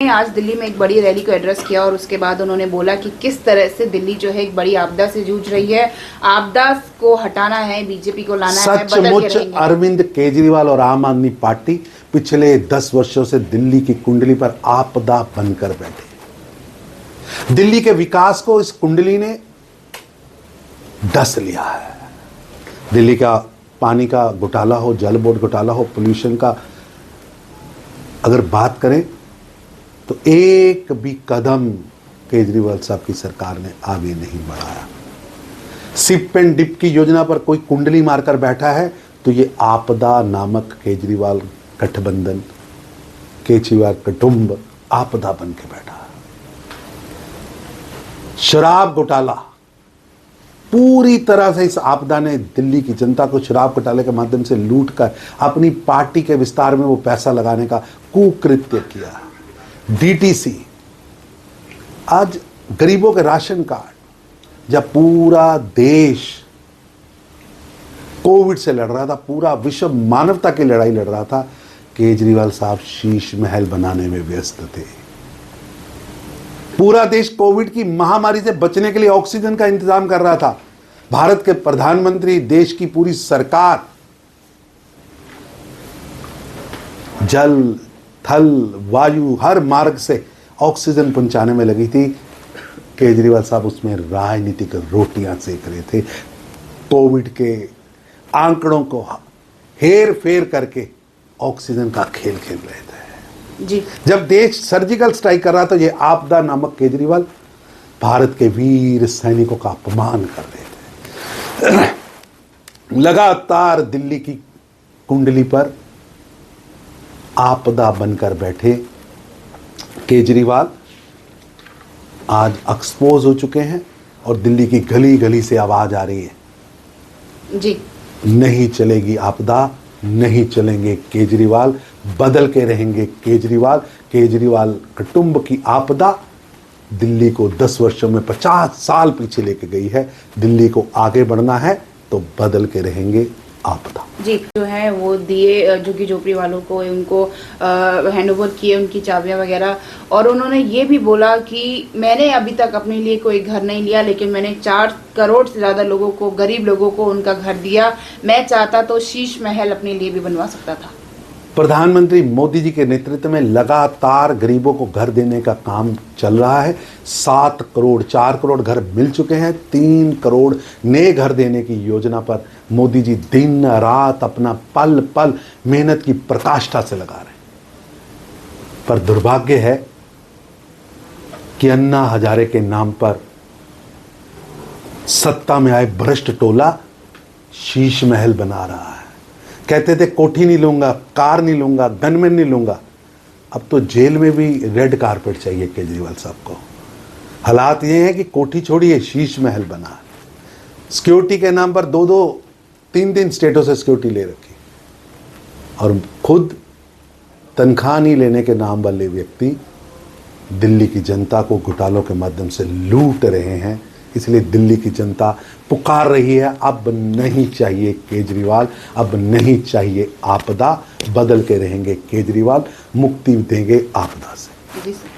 आज दिल्ली में एक बड़ी रैली को एड्रेस किया और उसके बाद उन्होंने बोला कि किस तरह से दिल्ली जो है एक बड़ी आपदा से जूझ रही है, आपदा को हटाना है, बीजेपी को लाना है, बदल के सचमुच रहेंगे। अरविंद केजरीवाल और आम आदमी पार्टी पिछले 10 वर्षों से दिल्ली की कुंडली पर आपदा बनकर बैठे। दिल्ली के विकास को इस कुंडली ने डस लिया है। दिल्ली का पानी का घोटाला हो, जल बोर्ड घोटाला हो, पोल्यूशन का अगर बात करें तो एक भी कदम केजरीवाल साहब की सरकार ने आगे नहीं बढ़ाया। सिप एंड डिप की योजना पर कोई कुंडली मारकर बैठा है तो ये आपदा नामक केजरीवाल गठबंधन, केजरीवाल कुटुंब आपदा बन के बैठा है। शराब घोटाला, पूरी तरह से इस आपदा ने दिल्ली की जनता को शराब घोटाले के माध्यम से लूट कर अपनी पार्टी के विस्तार में वो पैसा लगाने का कुकृत्य किया। डीटीसी, आज गरीबों के राशन कार्ड, जब पूरा देश कोविड से लड़ रहा था, पूरा विश्व मानवता की लड़ाई लड़ रहा था, केजरीवाल साहब शीश महल बनाने में व्यस्त थे। पूरा देश कोविड की महामारी से बचने के लिए ऑक्सीजन का इंतजाम कर रहा था। भारत के प्रधानमंत्री, देश की पूरी सरकार जल, थल, वायु, हर मार्ग से ऑक्सीजन पहुंचाने में लगी थी। केजरीवाल साहब उसमें राजनीतिक रोटियां सेक रहे थे। कोविड के आंकड़ों को हेर फेर करके ऑक्सीजन का खेल खेल रहे थे जी। जब देश सर्जिकल स्ट्राइक कर रहा था, ये आपदा नामक केजरीवाल भारत के वीर सैनिकों का अपमान कर रहे थे। लगातार दिल्ली की कुंडली पर आपदा बनकर बैठे केजरीवाल आज एक्सपोज हो चुके हैं और दिल्ली की गली गली से आवाज आ रही है जी, नहीं चलेगी आपदा, नहीं चलेंगे केजरीवाल, बदल के रहेंगे केजरीवाल। केजरीवाल कुटुंब की आपदा दिल्ली को 10 वर्षों में 50 साल पीछे लेके गई है। दिल्ली को आगे बढ़ना है तो बदल के रहेंगे आपदा। जी, जो है वो दिए झुग्गी झोपड़ी वालों को, उनको हैंडओवर किए उनकी चाबियां वगैरह, और उन्होंने ये भी बोला कि मैंने अभी तक अपने लिए कोई घर नहीं लिया, लेकिन मैंने 4 करोड़ से ज़्यादा लोगों को, गरीब लोगों को उनका घर दिया। मैं चाहता तो शीश महल अपने लिए भी बनवा सकता था। प्रधानमंत्री मोदी जी के नेतृत्व में लगातार गरीबों को घर देने का काम चल रहा है। 7 करोड़, 4 करोड़ घर मिल चुके हैं। 3 करोड़ नए घर देने की योजना पर मोदी जी दिन रात अपना पल पल मेहनत की प्रकाष्ठा से लगा रहे हैं। पर दुर्भाग्य है कि अन्ना हजारे के नाम पर सत्ता में आए भ्रष्ट टोला शीश महल बना रहा है। कहते थे कोठी नहीं लूंगा, कार नहीं लूंगा, गनमैन नहीं लूंगा। अब तो जेल में भी रेड कारपेट चाहिए केजरीवाल साहब को। हालात ये हैं कि कोठी छोड़िए, शीश महल बना। सिक्योरिटी के नाम पर 2-2, 3-3 स्टेटों से सिक्योरिटी ले रखी और खुद तनख्वाह नहीं लेने के नाम वाले व्यक्ति दिल्ली की जनता को घोटालों के माध्यम से लूट रहे हैं। इसलिए दिल्ली की जनता पुकार रही है, अब नहीं चाहिए केजरीवाल, अब नहीं चाहिए आपदा, बदल के रहेंगे केजरीवाल, मुक्ति देंगे आपदा से। जी सर।